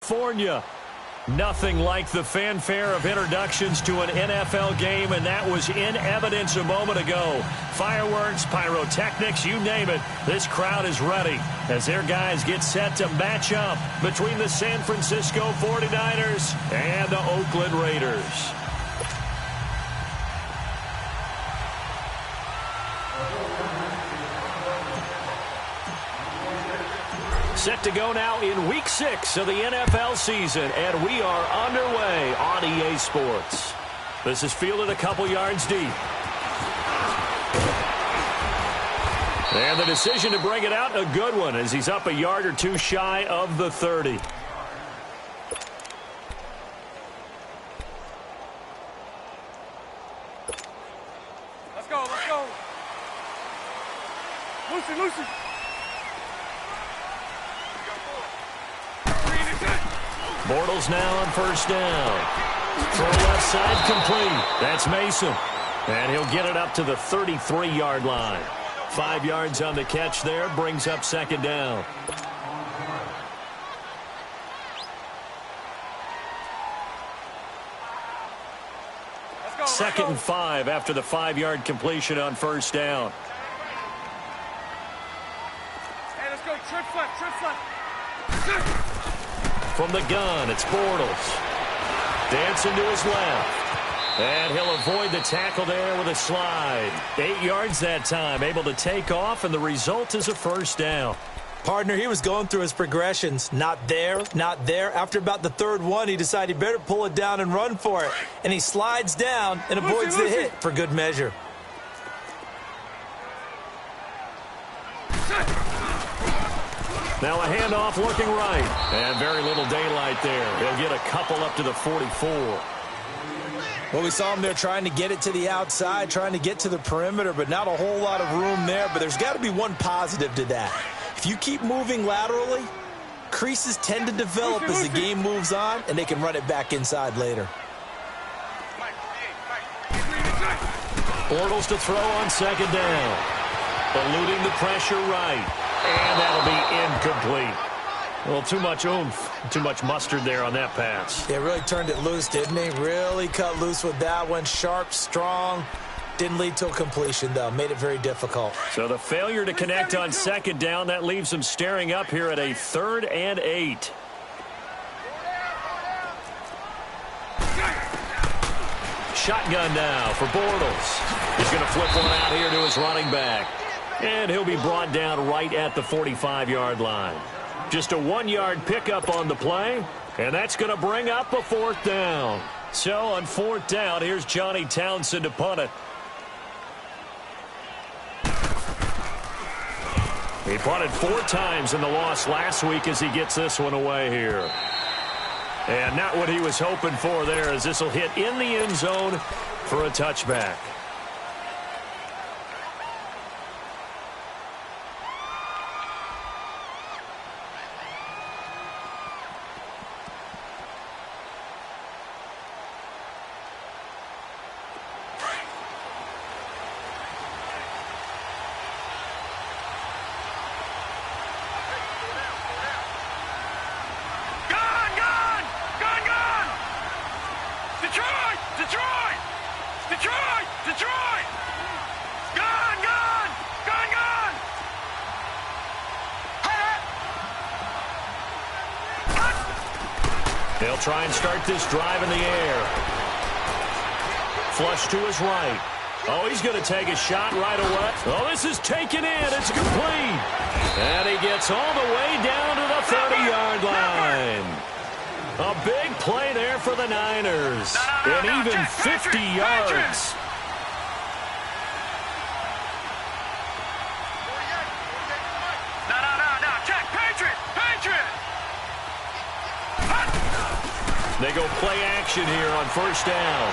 California. Nothing like the fanfare of introductions to an NFL game, and that was in evidence a moment ago. Fireworks, pyrotechnics, you name it. This crowd is ready as their guys get set to match up between the San Francisco 49ers and the Oakland Raiders. Set to go now in Week 6 of the NFL season, and we are underway on EA Sports. This is fielded a couple yards deep. And the decision to bring it out, a good one, as he's up a yard or two shy of the 30. Let's go, let's go. Lucy. Bortles now on first down. Throw left side complete. That's Mason. And he'll get it up to the 33-yard line. 5 yards on the catch there. Brings up second down. Second and 5 after the 5-yard completion on first down. Hey, let's go. Trip left. From the gun, it's Bortles. Dancing to his left. And he'll avoid the tackle there with a slide. 8 yards that time, able to take off, and the result is a first down. Partner, he was going through his progressions. Not there. After about the third one, he decided he better pull it down and run for it. And he slides down and avoids the hit for good measure. Now a handoff looking right. And very little daylight there. He'll get a couple up to the 44. Well, we saw him there trying to get it to the outside, trying to get to the perimeter, but not a whole lot of room there. But there's got to be one positive to that. If you keep moving laterally, creases tend to develop as the game moves on, and they can run it back inside later. Bortles to throw on second down. Eluding the pressure right. And that'll be incomplete. Well, too much oomph, too much mustard there on that pass. They really turned it loose, didn't he? Really cut loose with that one. Sharp, strong. Didn't lead to a completion, though. Made it very difficult. So the failure to connect on second down, that leaves them staring up here at a 3rd and 8. Shotgun now for Bortles. He's going to flip one out here to his running back. And he'll be brought down right at the 45-yard line. Just a 1-yard pickup on the play, and that's going to bring up a 4th down. So on 4th down, here's Johnny Townsend to punt it. He punted 4 times in the loss last week as he gets this one away here. And not what he was hoping for there, as this will hit in the end zone for a touchback. They'll try and start this drive in the air. Flush to his right. Oh, he's going to take a shot right away. Oh, this is taken in. It's complete. And he gets all the way down to the 30-yard line. A big play there for the Niners. And even 50 yards. They go play action here on first down.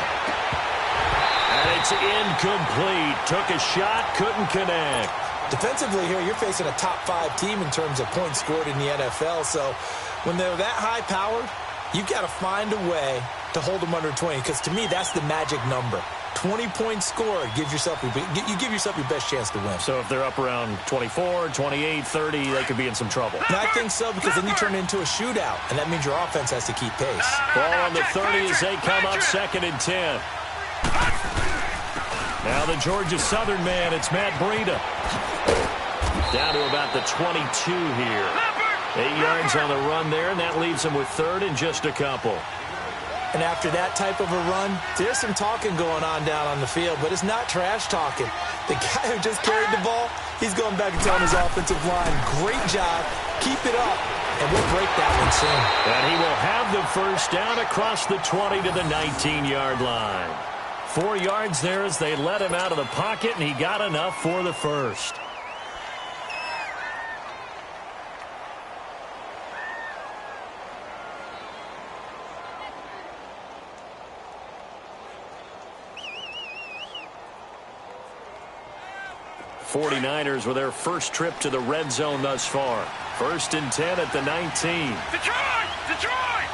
And it's incomplete. Took a shot, couldn't connect. Defensively here, you're facing a top 5 team in terms of points scored in the NFL. So when they're that high-powered, You've got to find a way to hold them under 20, because to me, that's the magic number. 20-point score gives yourself you give yourself your best chance to win. So if they're up around 24, 28, 30, they could be in some trouble. And I think so, because then you turn it into a shootout, and that means your offense has to keep pace. Ball on the 30 as they come up 2nd and 10. Now the Georgia Southern man, it's Matt Breida. Down to about the 22 here. 8 yards on the run there, and that leaves them with 3rd and just a couple. And after that type of a run, there's some talking going on down on the field, but it's not trash talking. The guy who just carried the ball, he's going back and telling his offensive line, great job, keep it up, and we'll break that one soon. And he will have the first down across the 20 to the 19-yard line. 4 yards there as they let him out of the pocket, and he got enough for the first. '49ers with their first trip to the red zone thus far. 1st and 10 at the 19. Detroit! Detroit!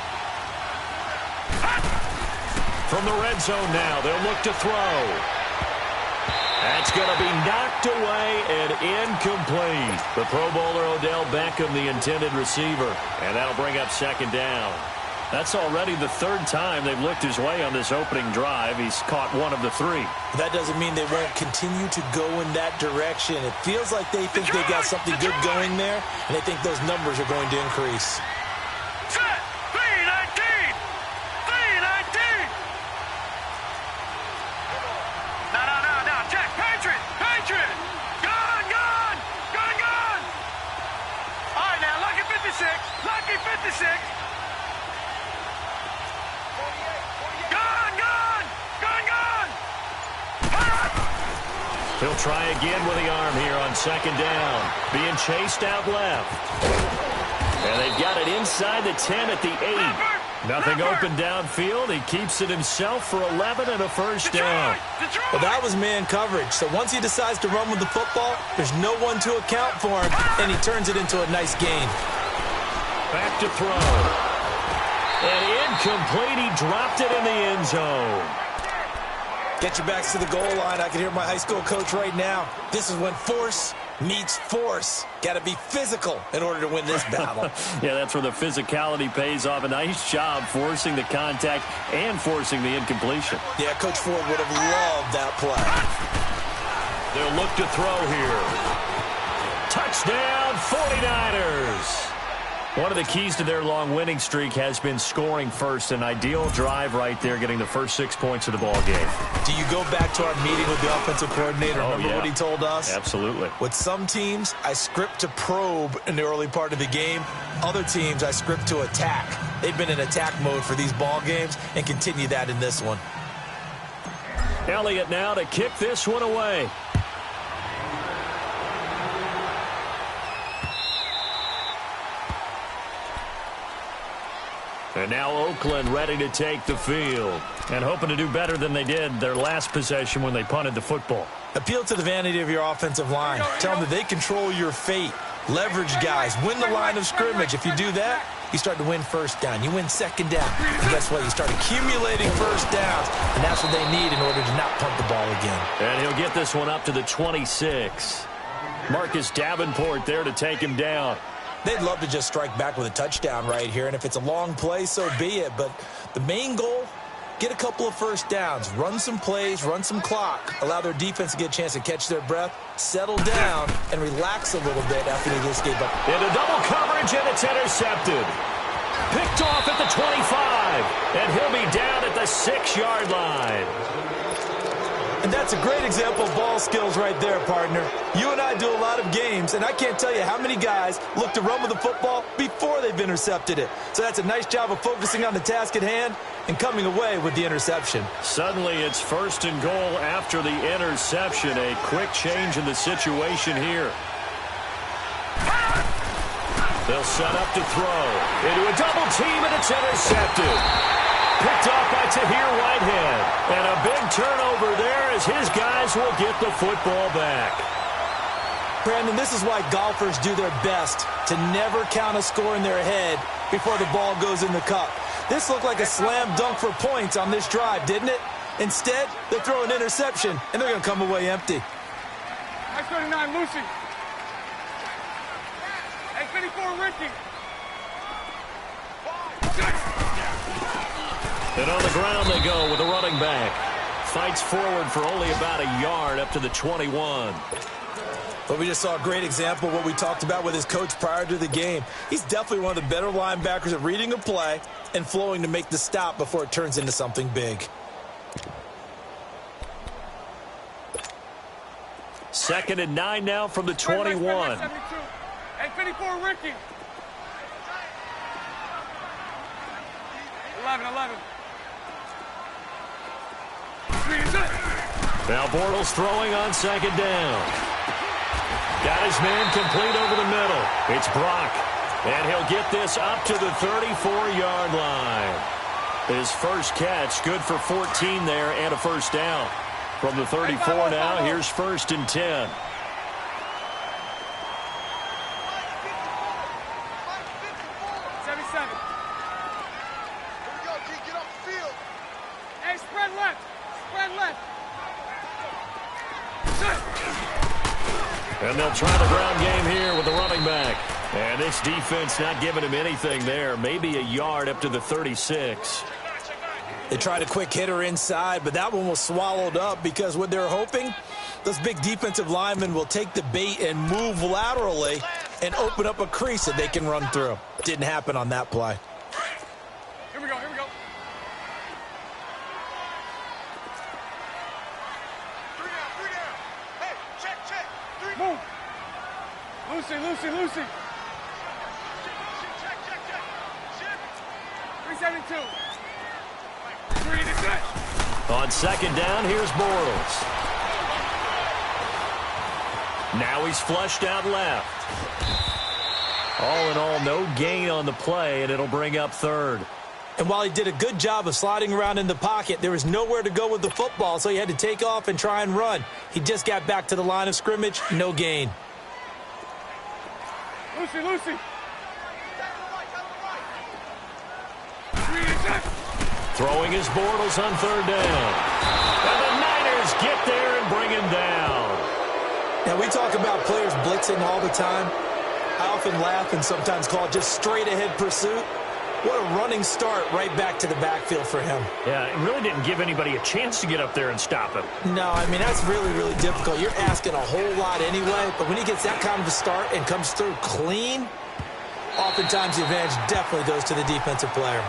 From the red zone now, they'll look to throw. That's going to be knocked away and incomplete. The Pro Bowler Odell Beckham, the intended receiver. And that'll bring up 2nd down. That's already the 3rd time they've looked his way on this opening drive. He's caught 1 of the 3. That doesn't mean they won't continue to go in that direction. It feels like they think they got something good going there, and they think those numbers are going to increase. Set! 3-19! 3-19! No, check! Patriot! Patriot! Gun! Gun! Gun! Gun! All right, now, lucky 56! Lucky 56! He'll try again with the arm here on 2nd down. Being chased out left. And they've got it inside the 10 at the 8. Nothing open downfield. He keeps it himself for 11 and a first down. Well, that was man coverage. So once he decides to run with the football, there's no one to account for him, and he turns it into a nice gain. Back to throw. And incomplete. He dropped it in the end zone. Get your backs to the goal line. I can hear my high school coach right now. This is when force meets force. Got to be physical in order to win this battle. Yeah, that's where the physicality pays off. A nice job forcing the contact and forcing the incompletion. Yeah, Coach Ford would have loved that play. They'll look to throw here. Touchdown, 49ers. One of the keys to their long winning streak has been scoring first. An ideal drive right there, getting the first 6 points of the ball game. Do you go back to our meeting with the offensive coordinator? Remember what he told us? Absolutely. With some teams, I script to probe in the early part of the game. Other teams, I script to attack. They've been in attack mode for these ball games and continue that in this one. Elliott now to kick this one away. And now Oakland ready to take the field and hoping to do better than they did their last possession when they punted the football. Appeal to the vanity of your offensive line. Tell them that they control your fate. Leverage guys. Win the line of scrimmage. If you do that, you start to win first down. You win 2nd down. And guess what? You start accumulating first downs. And that's what they need in order to not punt the ball again. And he'll get this one up to the 26. Marcus Davenport there to take him down. They'd love to just strike back with a touchdown right here, and if it's a long play, so be it. But the main goal, get a couple of first downs, run some plays, run some clock, allow their defense to get a chance to catch their breath, settle down, and relax a little bit after they just gave up. Into double coverage, and it's intercepted. Picked off at the 25, and he'll be down at the 6-yard line. And that's a great example of ball skills right there, partner. You and I do a lot of games, and I can't tell you how many guys look to run with the football before they've intercepted it. So that's a nice job of focusing on the task at hand and coming away with the interception. Suddenly it's 1st and goal after the interception. A quick change in the situation here. They'll set up to throw. Into a double team, and it's intercepted. Picked off by Tahir Whitehead. And a big turnover there as his guys will get the football back. Brandon, this is why golfers do their best to never count a score in their head before the ball goes in the cup. This looked like a slam dunk for points on this drive, didn't it? Instead, they throw an interception, and they're going to come away empty. Nice 39, Lucy. Hey, 54, Ricky. And on the ground they go with the running back. Fights forward for only about a yard up to the 21. But we just saw a great example of what we talked about with his coach prior to the game. He's definitely one of the better linebackers at reading a play and flowing to make the stop before it turns into something big. Second and 9 now from the 21. Hey, 54, Ricky. 11. Now Bortles throwing on second down. Got his man complete over the middle. It's Brock. And he'll get this up to the 34-yard line. His first catch, good for 14 there and a first down. From the 34 now, here's 1st and 10. And they'll try the ground game here with the running back. And this defense not giving him anything there. Maybe a yard up to the 36. They tried a quick hitter inside, but that one was swallowed up because what they're hoping, those big defensive linemen will take the bait and move laterally and open up a crease that they can run through. Didn't happen on that play. Here we go. Three down. Hey, check. Move. Lucy. Check. 372. On second down, here's Bortles. Now he's flushed out left. All in all, no gain on the play, and it'll bring up 3rd. And while he did a good job of sliding around in the pocket, there was nowhere to go with the football, so he had to take off and try and run. He just got back to the line of scrimmage, no gain. Lucy. Throwing his Bortles on 3rd down. And the Niners get there and bring him down. Now, we talk about players blitzing all the time. I often laugh and sometimes call it just straight-ahead pursuit. What a running start right back to the backfield for him. Yeah, it really didn't give anybody a chance to get up there and stop him. No, I mean, that's really, really difficult. You're asking a whole lot anyway, but when he gets that kind of a start and comes through clean, oftentimes the advantage definitely goes to the defensive player.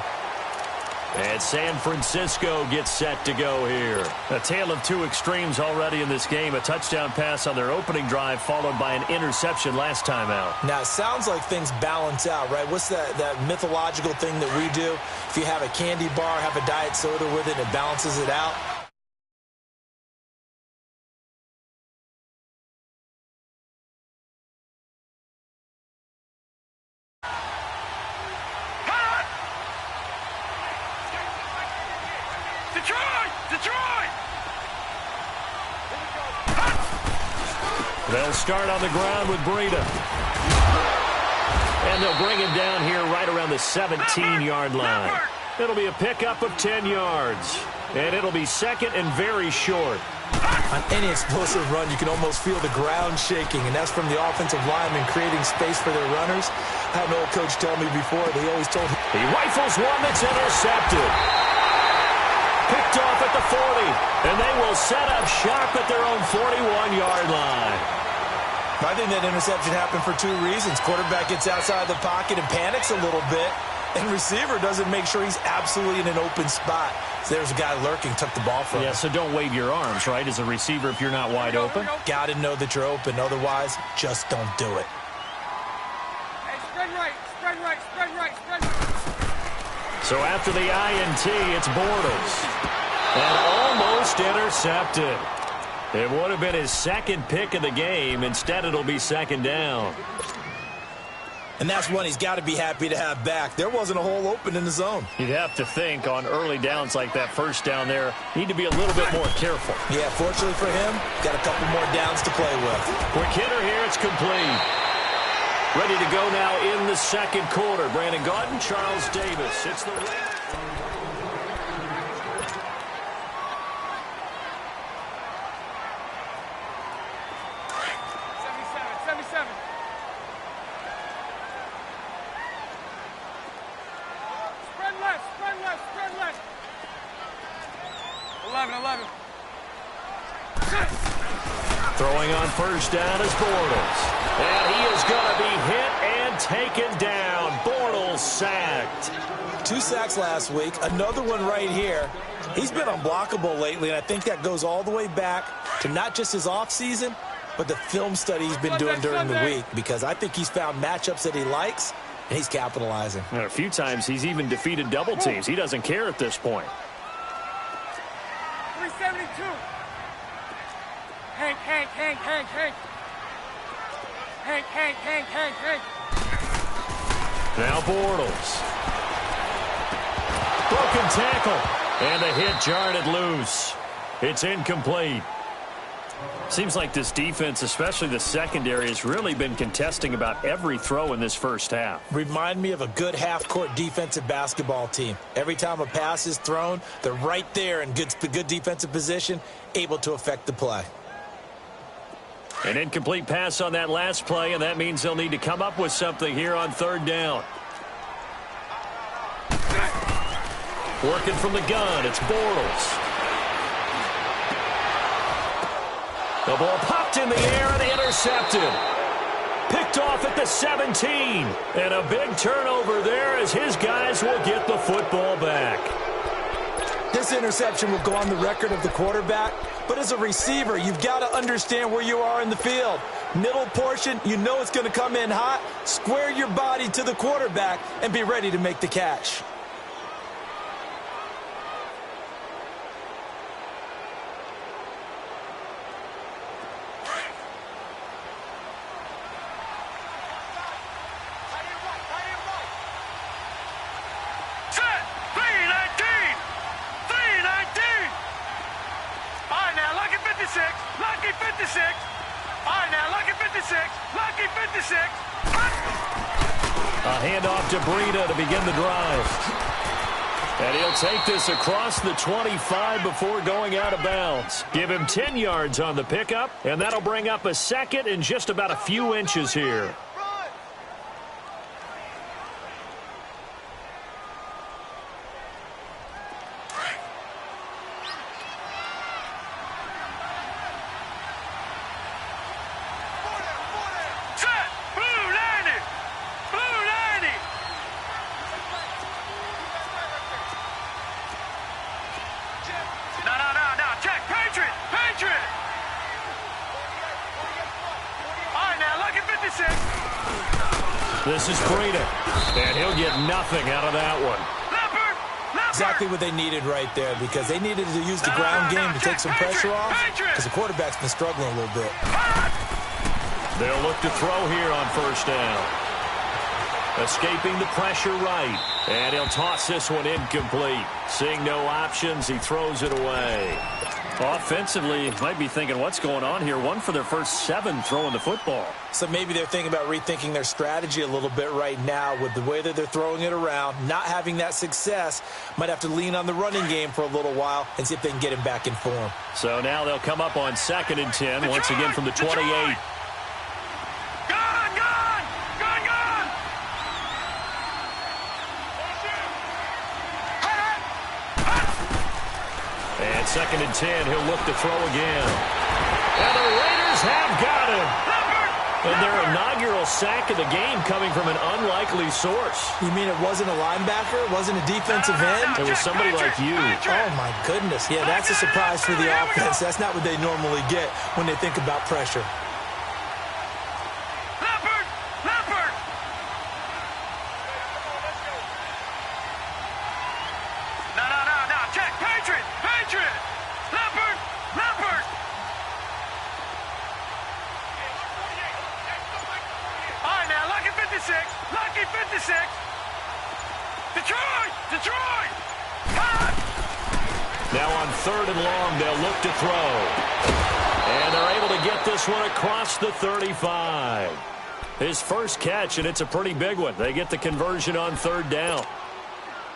And San Francisco gets set to go here. A tale of two extremes already in this game. A touchdown pass on their opening drive followed by an interception last time out. Now, it sounds like things balance out, right? What's that mythological thing that we do? If you have a candy bar, have a diet soda with it, it balances it out. Detroit! They'll start on the ground with Breida. And they'll bring him down here right around the 17-yard line. It'll be a pickup of 10 yards. And it'll be second and very short. On any explosive run, you can almost feel the ground shaking, and that's from the offensive linemen creating space for their runners. I had an old coach tell me before, they always told him. He rifles one that's intercepted. Picked off at the 40, and they will set up shop at their own 41-yard line. I think that interception happened for two reasons. Quarterback gets outside the pocket and panics a little bit, and receiver doesn't make sure he's absolutely in an open spot. So there's a guy lurking, took the ball from him. Yeah, so don't wave your arms, right, as a receiver if you're not wide open. Got to know that you're open. Otherwise, just don't do it. Hey, spread right. So after the INT, it's Bortles. And almost intercepted. It would have been his second pick of the game. Instead, it'll be second down. And that's one he's got to be happy to have back. There wasn't a hole open in the zone. You'd have to think on early downs like that first down there, need to be a little bit more careful. Yeah, fortunately for him, got a couple more downs to play with. Quick hitter here, it's complete. Ready to go now in the second quarter. Brandon Gaudin, Charles Davis. It's the 11. Throwing on first down is Bortles. And he is going to be hit and taken down. Bortles sacked. 2 sacks last week, another one right here. He's been unblockable lately, and I think that goes all the way back to not just his offseason, but the film study he's been doing during the week, because I think he's found matchups that he likes, and he's capitalizing. And a few times he's even defeated double teams. He doesn't care at this point. 372. Hank. Now Bortles. Broken tackle. And the hit jarred it loose. It's incomplete. Seems like this defense, especially the secondary, has really been contesting about every throw in this first half. Remind me of a good half-court defensive basketball team. Every time a pass is thrown, they're right there in good defensive position, able to affect the play. An incomplete pass on that last play, and that means they'll need to come up with something here on third down. Working from the gun, it's Bortles. The ball popped in the air and intercepted. Picked off at the 17. And a big turnover there as his guys will get the football back. This interception will go on the record of the quarterback, but as a receiver, you've got to understand where you are in the field. Middle portion, you know it's going to come in hot. Square your body to the quarterback and be ready to make the catch. To begin the drive. And he'll take this across the 25 before going out of bounds. Give him 10 yards on the pickup, and that'll bring up a second and just about a few inches here. This is Breida, and he'll get nothing out of that one. Exactly what they needed right there, because they needed to use the ground game to take some pressure off, because the quarterback's been struggling a little bit. They'll look to throw here on first down. Escaping the pressure right, and he'll toss this one incomplete. Seeing no options, he throws it away. Offensively, might be thinking, what's going on here? 1 for their first 7 throwing the football. So maybe they're thinking about rethinking their strategy a little bit right now with the way that they're throwing it around. Not having that success, might have to lean on the running game for a little while and see if they can get him back in form. So now they'll come up on 2nd and 10, once again from the 28. And 2nd and 10, he'll look to throw again. And the Raiders have got him. And their inaugural sack of the game coming from an unlikely source. You mean it wasn't a linebacker? It wasn't a defensive end? It was somebody like you. Oh, my goodness. Yeah, that's a surprise for the offense. That's not what they normally get when they think about pressure. Now on 3rd and long, they'll look to throw. And they're able to get this one across the 35. His first catch, and it's a pretty big one. They get the conversion on 3rd down.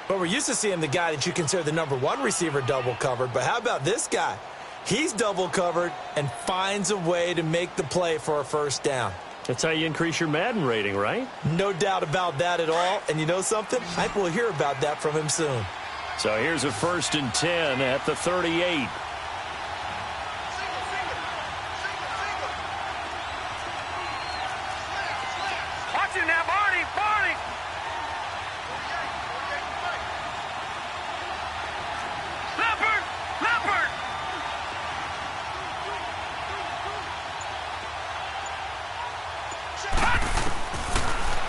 But we're used to seeing the guy that you consider the #1 receiver double covered. But how about this guy? He's double covered and finds a way to make the play for a first down. That's how you increase your Madden rating, right? No doubt about that at all. And you know something? I think we'll hear about that from him soon. So here's a 1st and 10 at the 38. Watch it now, Barney, Barney. Leopard, Leopard.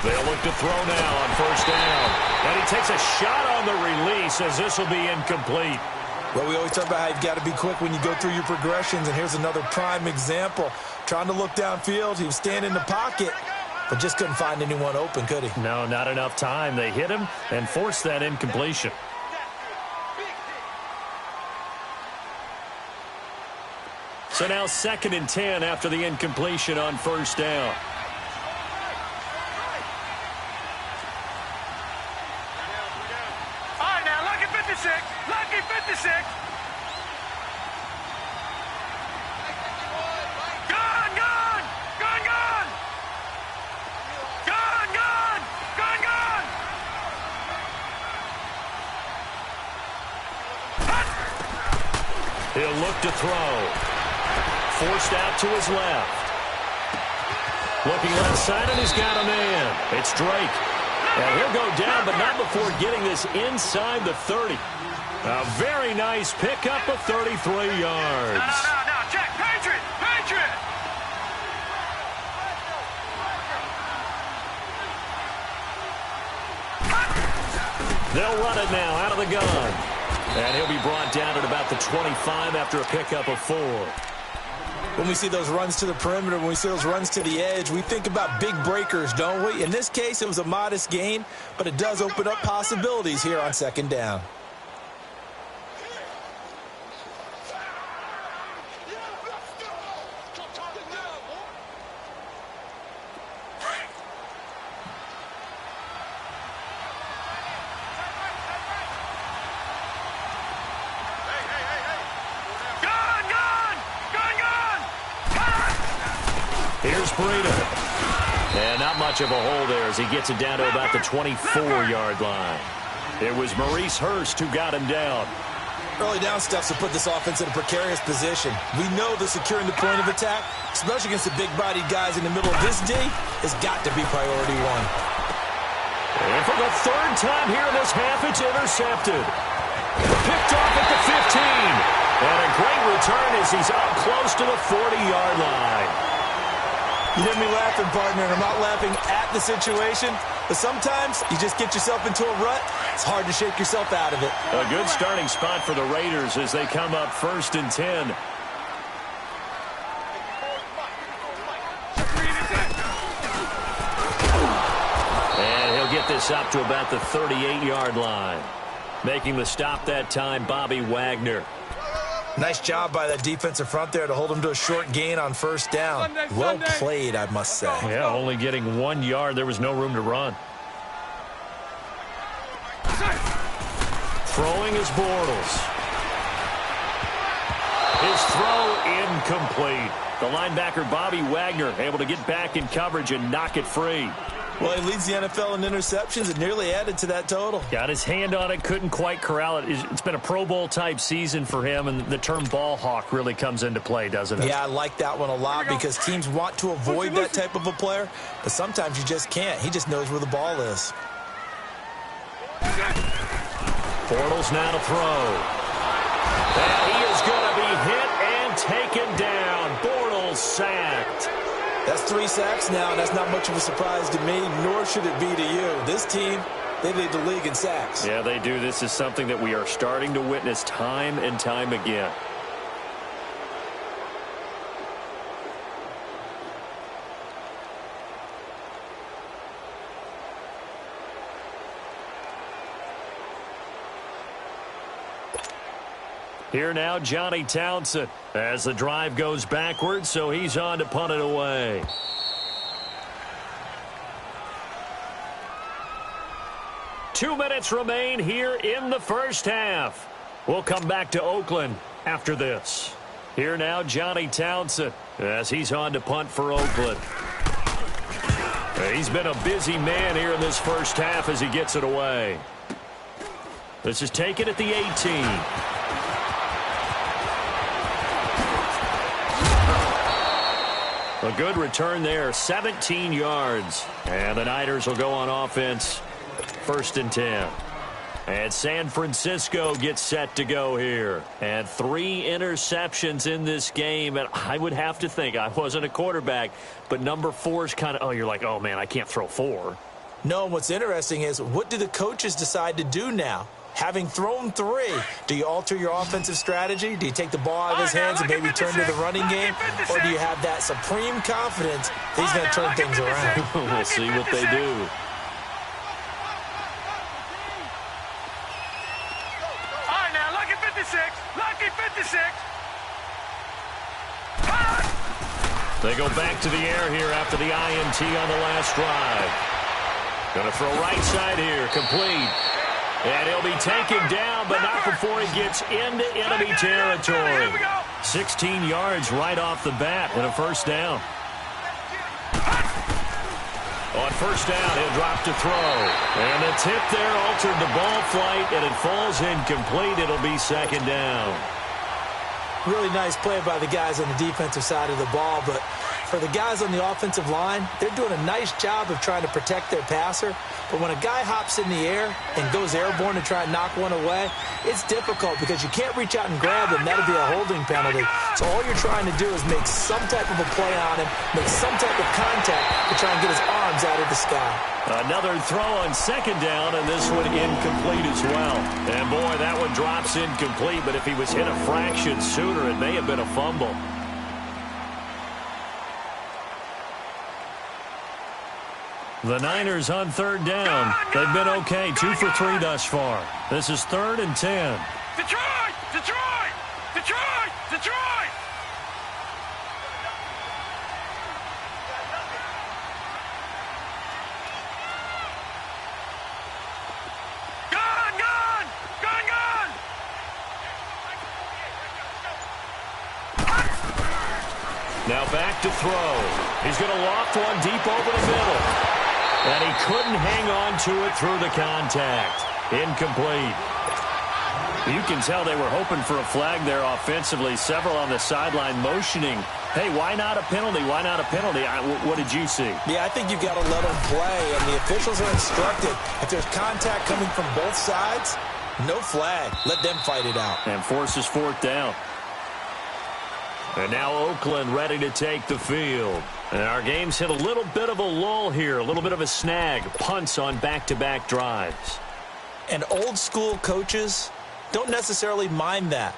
They'll look to throw now on 1st down. And he takes a shot on the release as this will be incomplete. Well, we always talk about how you've got to be quick when you go through your progressions, and here's another prime example. Trying to look downfield, he was standing in the pocket, but just couldn't find anyone open, could he? No, not enough time. They hit him and forced that incompletion. So now 2nd and 10 after the incompletion on 1st down. All right, now, lucky 56. Lucky 56. Gun, gun. Gun, gun. Gun, gun. Gun, gun. He'll look to throw. Forced out to his left. Looking left side, and he's got a man. It's Drake. And he'll go down, but not before getting this inside the 30. A very nice pickup of 33 yards. No, check. Patriot, Patriot. They'll run it now out of the gun. And he'll be brought down at about the 25 after a pickup of 4. When we see those runs to the perimeter, when we see those runs to the edge, we think about big breakers, don't we? In this case, it was a modest gain, but it does open up possibilities here on 2nd down. Here's Breida. And not much of a hole there as he gets it down to about the 24-yard line. It was Maurice Hurst who got him down. Early down steps will put this offense in a precarious position. We know that securing the point of attack, especially against the big-bodied guys in the middle of this D, has got to be priority 1. And for the 3rd time here in this half, it's intercepted. Picked off at the 15. And a great return as he's up close to the 40-yard line. You hear me laughing, partner, and I'm not laughing at the situation, but sometimes you just get yourself into a rut. It's hard to shake yourself out of it. A good starting spot for the Raiders as they come up 1st and 10. And he'll get this up to about the 38-yard line. Making the stop that time, Bobby Wagner. Nice job by that defensive front there to hold him to a short gain on 1st down. Well played, I must say. Yeah, only getting 1 yard. There was no room to run. Throwing is Bortles. His throw incomplete. The linebacker, Bobby Wagner, able to get back in coverage and knock it free. Well, he leads the NFL in interceptions and nearly added to that total. Got his hand on it, couldn't quite corral it. It's been a Pro Bowl-type season for him, and the term ball hawk really comes into play, doesn't it? Yeah, I like that one a lot because teams want to avoid that type of a player, but sometimes you just can't. He just knows where the ball is. Bortles now to throw. And he is going to be hit and taken down. Bortles sacked. That's 3 sacks now, and that's not much of a surprise to me, nor should it be to you. This team, they lead the league in sacks. Yeah, they do. This is something that we are starting to witness time and time again. Here now, Johnny Townsend, as the drive goes backwards, so he's on to punt it away. Two minutes remain here in the first half. We'll come back to Oakland after this. Here now, Johnny Townsend, as he's on to punt for Oakland. He's been a busy man here in this first half as he gets it away. This is taken at the 18. A good return there, 17 yards. And the Niners will go on offense, 1st and 10. And San Francisco gets set to go here. And 3 interceptions in this game. And I would have to think, I wasn't a quarterback, but number 4 is kind of, you're like, oh, man, I can't throw 4. No, what's interesting is, what do the coaches decide to do now? Having thrown 3, do you alter your offensive strategy? Do you take the ball out of his hands and maybe turn to the running game? Or do you have that supreme confidence that he's going to turn things around? We'll see what they do. Lucky 56. They go back to the air here after the INT on the last drive. Going to throw right side here, complete. And he'll be taken down, but not before he gets into enemy territory. 16 yards right off the bat and a 1st down. On 1st down, he'll drop to throw. And the tip there altered the ball flight, and it falls incomplete. It'll be 2nd down. Really nice play by the guys on the defensive side of the ball, but for the guys on the offensive line, they're doing a nice job of trying to protect their passer. But when a guy hops in the air and goes airborne to try and knock one away, it's difficult because you can't reach out and grab him. That'll be a holding penalty. So all you're trying to do is make some type of a play on him, make some type of contact to try and get his arms out of the sky. Another throw on 2nd down, and this one incomplete as well. And, boy, that one drops incomplete, but if he was hit a fraction sooner, it may have been a fumble. The Niners on 3rd down. They've been okay, 2 for 3 thus far. This is 3rd and 10. Detroit! Detroit! Detroit! Detroit! Gone! Gone! Gone! Gone! Now back to throw. He's going to loft one deep over the middle. And he couldn't hang on to it through the contact. Incomplete. You can tell they were hoping for a flag there offensively. Several on the sideline motioning, hey, why not a penalty? Why not a penalty? What did you see? Yeah, I think you've got to let them play, and the officials are instructed. If there's contact coming from both sides, no flag. Let them fight it out. And forces 4th down. And now Oakland ready to take the field. And our game's hit a little bit of a lull here, a little bit of a snag. Punts on back-to-back drives. And old-school coaches don't necessarily mind that.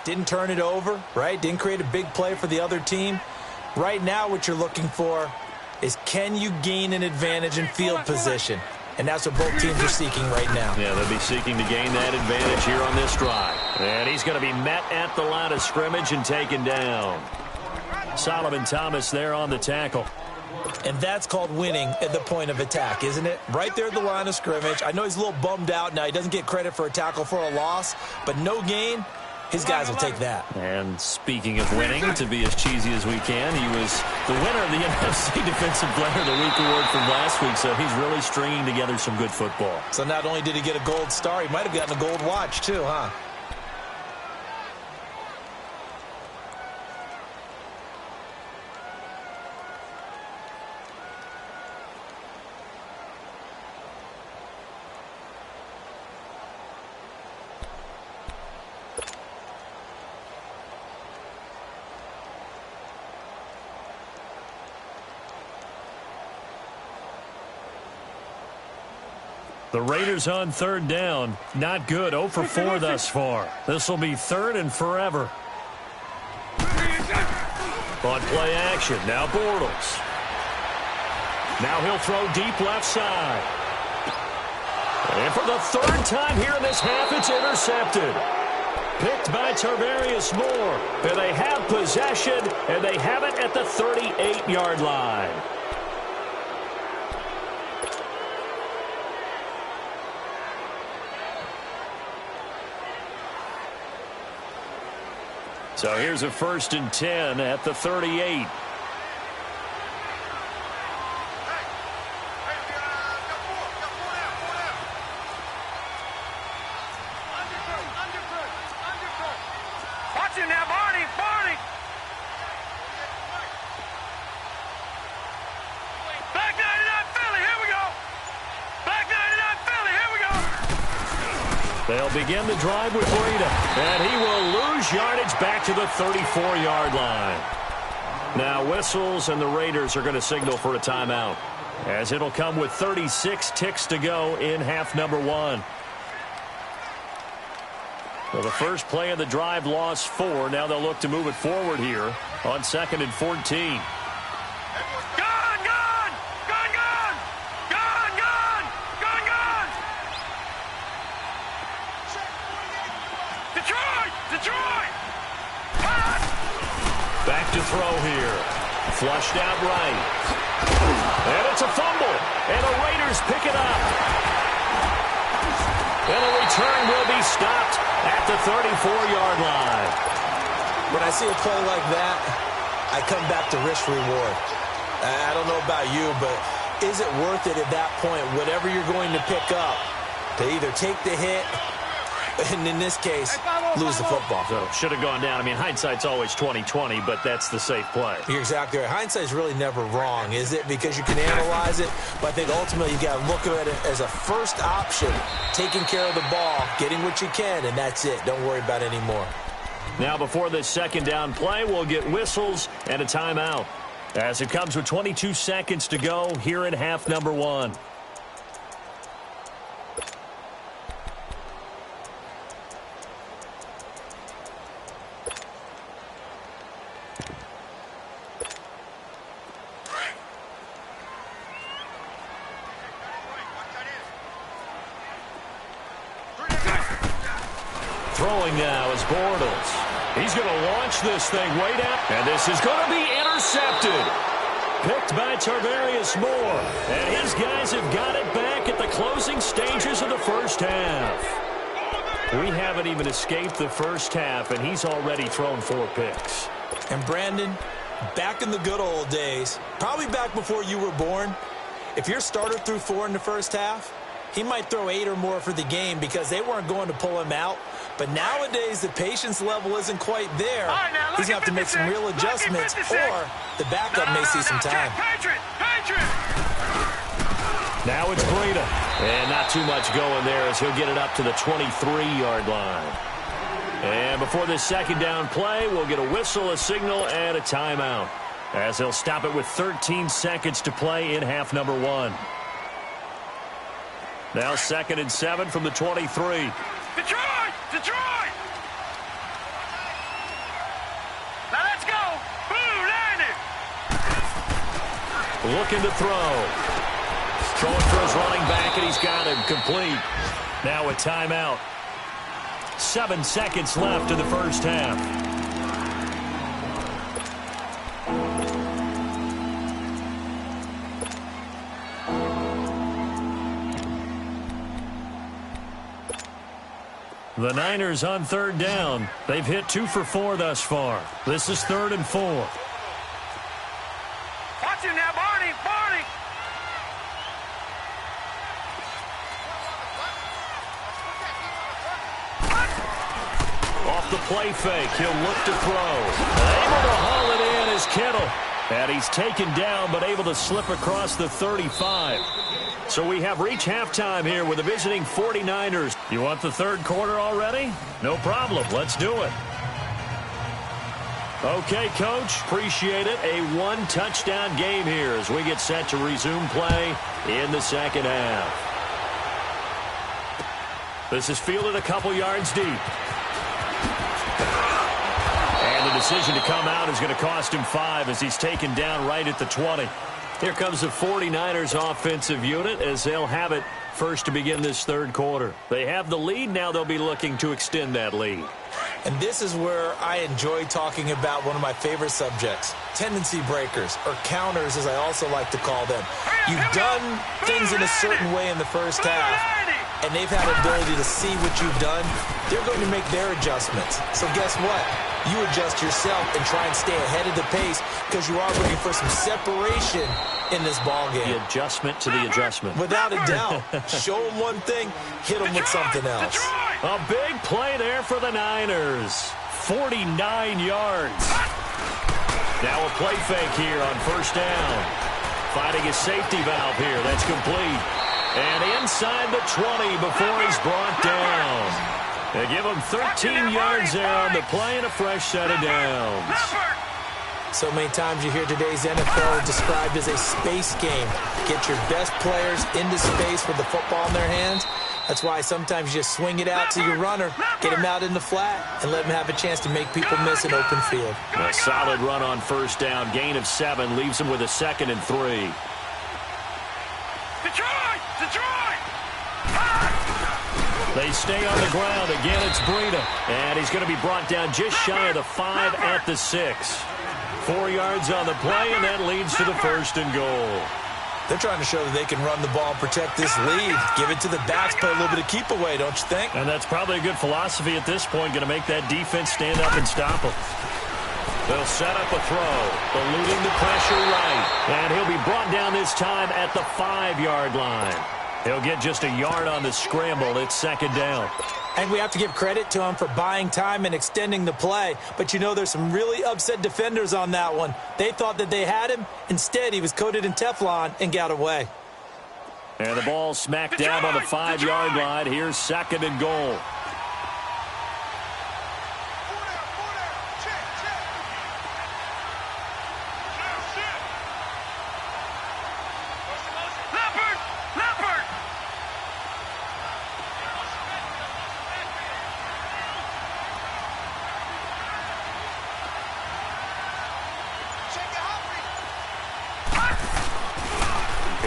Didn't turn it over, right? Didn't create a big play for the other team. Right now what you're looking for is, can you gain an advantage in field position? And that's what both teams are seeking right now. Yeah, they'll be seeking to gain that advantage here on this drive. And he's going to be met at the line of scrimmage and taken down. Solomon Thomas there on the tackle. And that's called winning at the point of attack, isn't it? Right there at the line of scrimmage. I know he's a little bummed out now. He doesn't get credit for a tackle for a loss, but no gain, his guys will take that. And speaking of winning, to be as cheesy as we can, he was the winner of the NFC Defensive Player of the Week award from last week, so he's really stringing together some good football. So not only did he get a gold star, he might have gotten a gold watch too, huh? The Raiders on 3rd down. Not good. 0 for 4 thus far. This will be 3rd and forever. On play action. Now Bortles. Now he'll throw deep left side. And for the 3rd time here in this half, it's intercepted. Picked by Tarvarius Moore. And they have possession, and they have it at the 38-yard line. So here's a 1st and 10 at the 38. They'll begin the drive with Breida, and he will lose yardage back to the 34-yard line. Now whistles, and the Raiders are going to signal for a timeout, as it'll come with 36 ticks to go in half number 1. Well, the first play of the drive lost 4. Now they'll look to move it forward here on 2nd and 14. Back to throw here. Flushed out right. And it's a fumble. And the Raiders pick it up. And a return will be stopped at the 34-yard line. When I see a play like that, I come back to risk reward. I don't know about you, but is it worth it at that point, whatever you're going to pick up, to either take the hit, and in this case, lose the football? So should have gone down. I mean, hindsight's always 20/20, but that's the safe play. You're exactly right. Hindsight's really never wrong, is it? Because you can analyze it, but I think ultimately you got to look at it as a first option, taking care of the ball, getting what you can, and that's it. Don't worry about it anymore. Now before this second down play, we'll get whistles and a timeout, as it comes with 22 seconds to go here in half number 1. Throwing now is Bortles. He's going to launch this thing way down. And this is going to be intercepted. Picked by Tarvarius Moore. And his guys have got it back at the closing stages of the first half. We haven't even escaped the first half, and he's already thrown 4 picks. And Brandon, back in the good old days, probably back before you were born, if your starter threw 4 in the first half, he might throw 8 or more for the game because they weren't going to pull him out. But nowadays, the patience level isn't quite there. Right, now, he's going to have to make some real adjustments, or the backup may see some time. Now it's Breida. And not too much going there as he'll get it up to the 23-yard line. And before this second down play, we'll get a whistle, a signal, and a timeout, as they'll stop it with 13 seconds to play in half number 1. Now 2nd and 7 from the 23. Detroit! Now let's go! Boo, landed! Looking to throw. Throwing for his running back, and he's got him complete. Now a timeout. 7 seconds left in the first half. The Niners on 3rd down. They've hit 2 for 4 thus far. This is 3rd and 4. Watch him now, Barney! Off the play fake, he'll look to throw. Able to haul it in is Kittle. And he's taken down, but able to slip across the 35. So we have reached halftime here with the visiting 49ers. You want the third quarter already? No problem. Let's do it. Okay, Coach. Appreciate it. A 1-touchdown game here as we get set to resume play in the second half. This is fielded a couple yards deep. And the decision to come out is going to cost him 5 as he's taken down right at the 20. Here comes the 49ers offensive unit as they'll have it first to begin this third quarter. They have the lead. Now they'll be looking to extend that lead. And this is where I enjoy talking about one of my favorite subjects, tendency breakers, or counters as I also like to call them. You've done things in a certain way in the first half, and they've had the ability to see what you've done. They're going to make their adjustments. So guess what? You adjust yourself and try and stay ahead of the pace because you are looking for some separation in this ball game. The adjustment to the adjustment. Without a doubt. Show them one thing, hit them with something else. A big play there for the Niners. 49 yards. Now a play fake here on first down. Finding a safety valve here. That's complete. And inside the 20 before he's brought down. They give him 13 yards there on the play and a fresh set of downs. So many times you hear today's NFL described as a space game. Get your best players into space with the football in their hands. That's why sometimes you just swing it out to your runner, get him out in the flat, and let him have a chance to make people miss an open field. A solid run on first down. Gain of 7 leaves him with a 2nd and 3. Detroit! Detroit! They stay on the ground. Again, it's Breida. And he's going to be brought down just shy of the 5 at the 6. 4 yards on the play, and that leads to the 1st and goal. They're trying to show that they can run the ball and protect this lead. Give it to the backs, play a little bit of keep away, don't you think? And that's probably a good philosophy at this point, going to make that defense stand up and stop them. They'll set up a throw, eluding the pressure right. And he'll be brought down this time at the 5-yard line. He'll get just a yard on the scramble. It's 2nd down. And we have to give credit to him for buying time and extending the play. But, you know, there's some really upset defenders on that one. They thought that they had him. Instead, he was coated in Teflon and got away. And the ball smacked down on the 5-yard line. Here's 2nd and goal.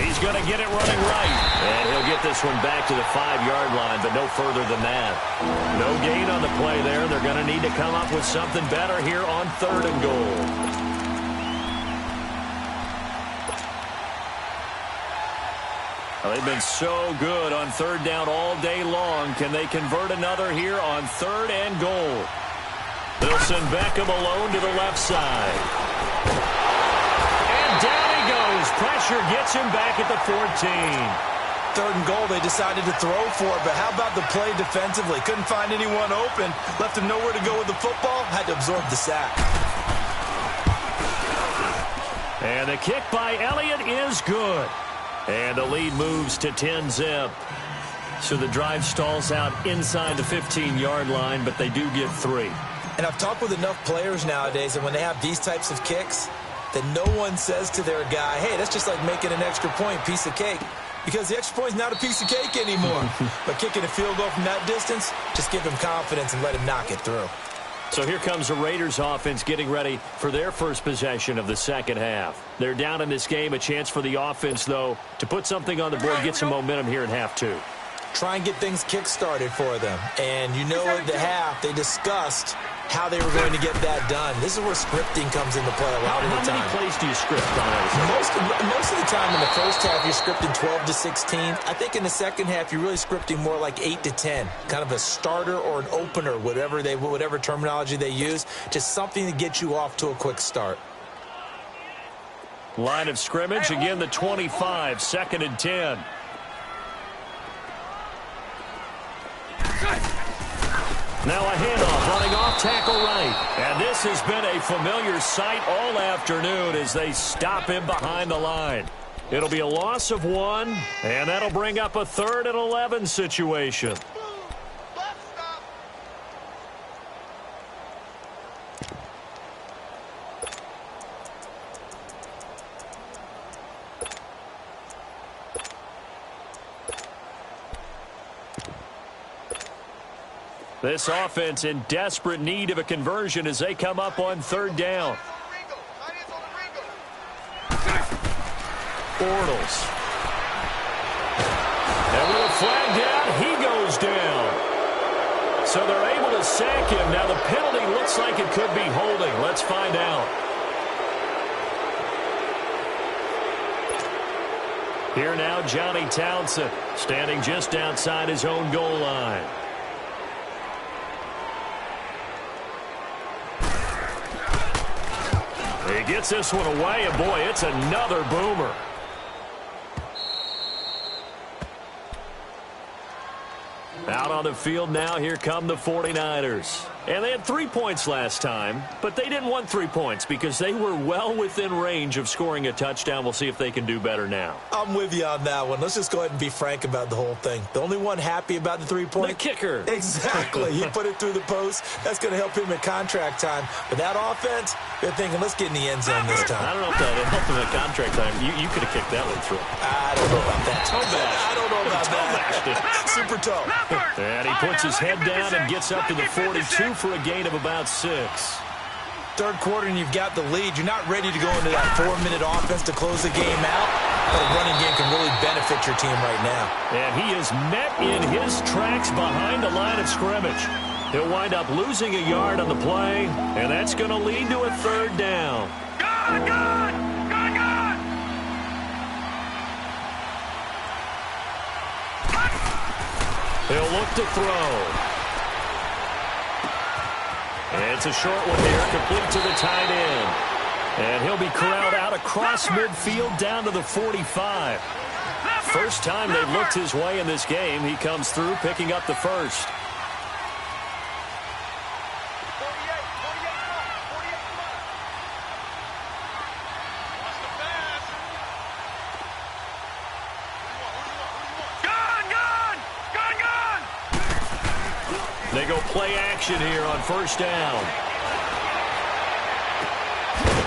He's going to get it running right. And he'll get this one back to the 5-yard line, but no further than that. No gain on the play there. They're going to need to come up with something better here on 3rd and goal. Well, they've been so good on 3rd down all day long. Can they convert another here on 3rd and goal? They'll send Beckham alone to the left side. And down he goes. Pressure gets him back at the 14. 3rd and goal, they decided to throw for it, but how about the play defensively? Couldn't find anyone open, left him nowhere to go with the football, had to absorb the sack. And the kick by Elliott is good. And the lead moves to 10-zip. So the drive stalls out inside the 15-yard line, but they do get 3. And I've talked with enough players nowadays, and when they have these types of kicks, that no one says to their guy, hey, that's just like making an extra point, piece of cake. Because the extra point is not a piece of cake anymore. But kicking a field goal from that distance, just give him confidence and let him knock it through. So here comes the Raiders offense getting ready for their first possession of the 2nd half. They're down in this game. A chance for the offense, though, to put something on the board, get some momentum here in half 2. Try and get things kick-started for them. And you know at the half, they discussed how they were going to get that done. This is where scripting comes into play a lot of the time. How many plays do you script on that? Most of the time in the first half, you're scripting 12 to 16. I think in the second half, you're really scripting more like 8 to 10. Kind of a starter or an opener, whatever terminology they use. Just something to get you off to a quick start. Line of scrimmage, again the 25, 2nd and 10. Now a handoff, running off tackle right. And this has been a familiar sight all afternoon as they stop him behind the line. It'll be a loss of 1, and that'll bring up a 3rd and 11 situation. This offense in desperate need of a conversion as they come up on 3rd down. Bortles. And with a flag down, he goes down. So they're able to sack him. Now the penalty looks like it could be holding. Let's find out. Here now, Johnny Townsend standing just outside his own goal line. He gets this one away, and boy, it's another boomer. Out on on the field now. Here come the 49ers. And they had 3 points last time, but they didn't want 3 points because they were well within range of scoring a touchdown. We'll see if they can do better now. I'm with you on that one. Let's just go ahead and be frank about the whole thing. The only one happy about the 3-point? The kicker. Exactly. He put it through the post. That's going to help him at contract time. But that offense, they're thinking, let's get in the end zone this time. I don't know if that helped him at contract time. You could have kicked that one through. I don't know about that. I don't know about that. Super toe. And he puts his head down and gets up to the 42 for a gain of about 6. Third quarter and you've got the lead. You're not ready to go into that 4-minute offense to close the game out, but a running game can really benefit your team right now. And he is met in his tracks behind the line of scrimmage. He'll wind up losing a yard on the play, and that's going to lead to a 3rd down. Good, good, good, good. He'll look to throw. It's a short one here, complete to the tight end. And he'll be corralled out across midfield down to the 45. First time they've looked his way in this game. He comes through picking up the first. They go play action here on 1st down.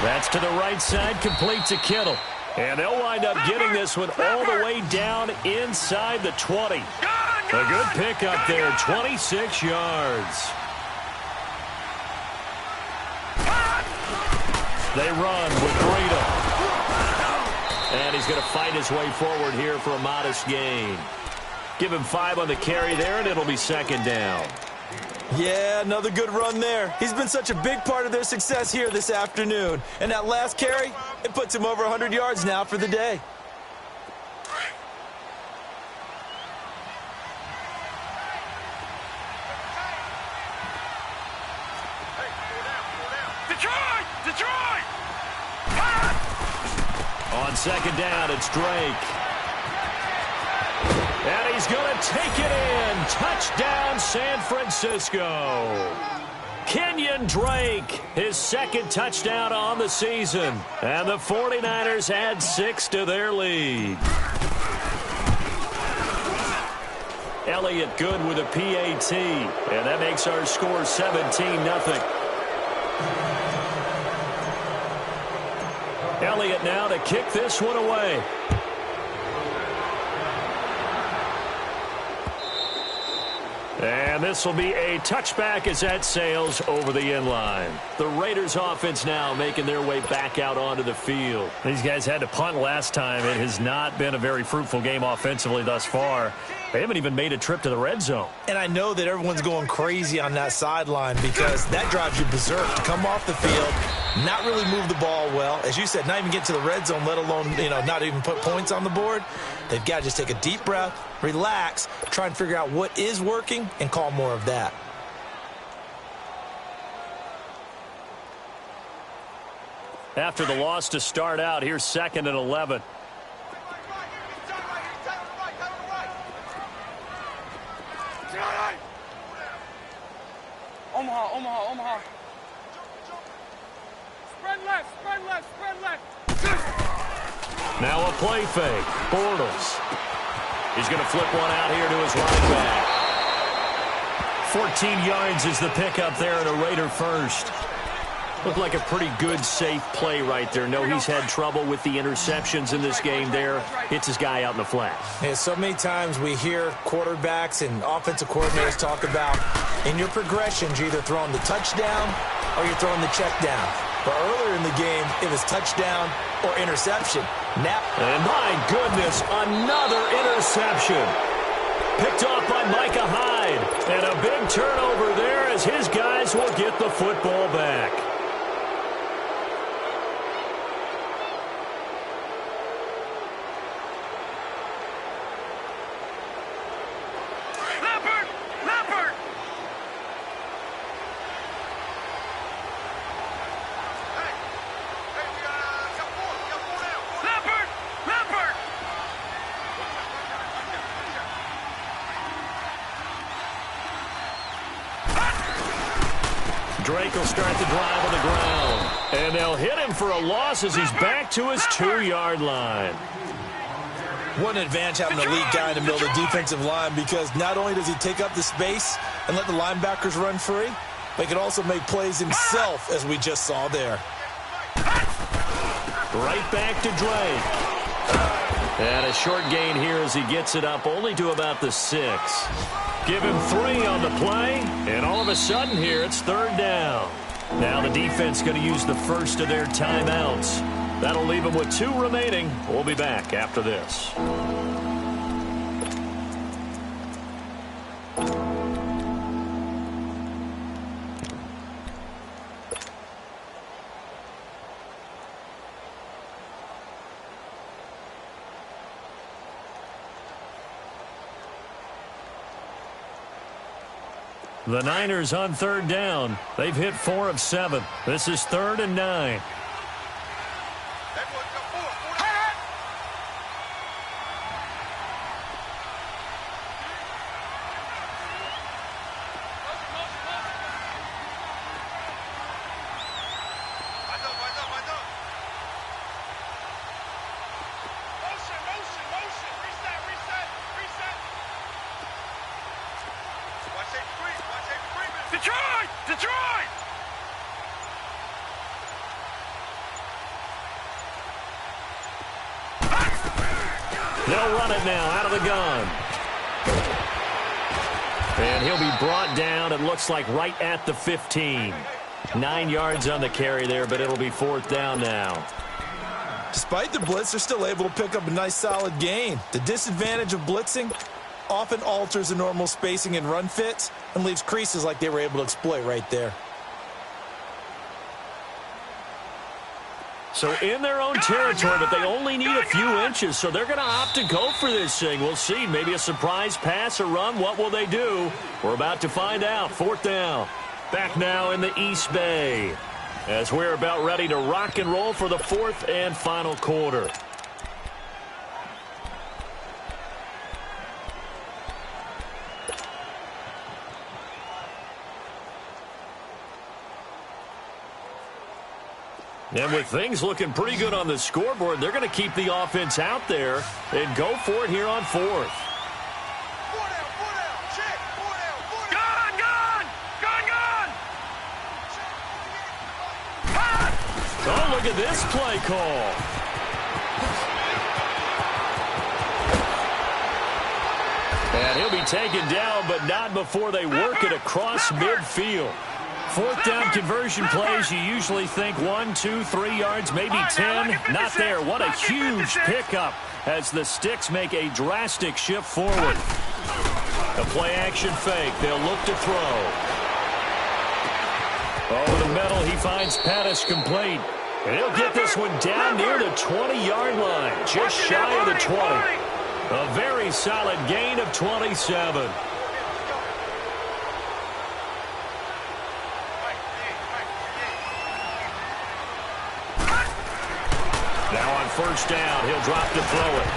That's to the right side, complete to Kittle. And they'll wind up getting this one all the way down inside the 20. A good pickup there, 26 yards. They run with Breida. And he's going to fight his way forward here for a modest gain. Give him 5 on the carry there, and it'll be 2nd down. Yeah, another good run there. He's been such a big part of their success here this afternoon. And that last carry, it puts him over 100 yards now for the day. Detroit! On 2nd down, it's Drake. And he's going to take it in. Touchdown, San Francisco. Kenyon Drake, his 2nd touchdown on the season. And the 49ers add 6 to their lead. Elliott good with a PAT. And that makes our score 17-0. Elliott now to kick this one away. And this will be a touchback as that sails over the inline. The Raiders offense now making their way back out onto the field. These guys had to punt last time. It has not been a very fruitful game offensively thus far. They haven't even made a trip to the red zone. And I know that everyone's going crazy on that sideline because that drives you berserk to come off the field, not really move the ball well. As you said, not even get to the red zone, let alone, not even put points on the board. They've got to just take a deep breath, relax, try and figure out what is working, and call more of that. After the loss to start out, here's 2nd and 11. Omaha. Spread left. Now a play fake. Bortles. He's going to flip one out here to his running back. 14 yards is the pickup there and a Raider first. Looked like a pretty good, safe play right there. No, he's had trouble with the interceptions in this game there. Hits his guy out in the flat. Yeah, so many times we hear quarterbacks and offensive coordinators talk about in your progressions, you're either throwing the touchdown or you're throwing the check down. But earlier in the game, it was touchdown or interception. Now, and my goodness, another interception. Picked off by Micah Hyde. And a big turnover there as his guys will get the football back. Drake will start the drive on the ground. And they'll hit him for a loss as he's back to his 2-yard line. What an advantage having an elite guy in the middle of the defensive line, because not only does he take up the space and let the linebackers run free, but he can also make plays himself, as we just saw there. Right back to Drake. And a short gain here as he gets it up only to about the 6. Give him 3 on the play, and all of a sudden here it's 3rd down. Now the defense going to use the first of their timeouts. That'll leave them with 2 remaining. We'll be back after this. The Niners on 3rd down. They've hit 4 of 7. This is 3rd and 9. Detroit! They'll run it now out of the gun. And he'll be brought down, it looks like, right at the 15. 9 yards on the carry there, but it'll be 4th down now. Despite the blitz, they're still able to pick up a nice solid gain. The disadvantage of blitzing often alters the normal spacing and run fits and leaves creases like they were able to exploit right there. So in their own territory, but they only need a few inches, so they're going to opt to go for this thing. We'll see. Maybe a surprise pass or run. What will they do? We're about to find out. 4th down. Back now in the East Bay as we're about ready to rock and roll for the 4th and final quarter. And with things looking pretty good on the scoreboard, they're going to keep the offense out there and go for it here on 4th. Oh, look at this play call. And he'll be taken down, but not before they work it across midfield. 4th down conversion plays, you usually think 1, 2, 3 yards, maybe 10. Not there. What a huge pickup as the Sticks make a drastic shift forward. A play-action fake. They'll look to throw. Over the middle, he finds Pettis complete. And he'll get this one down near the 20-yard line, just shy of the 20. A very solid gain of 27. Now on 1st down, he'll drop to throw it.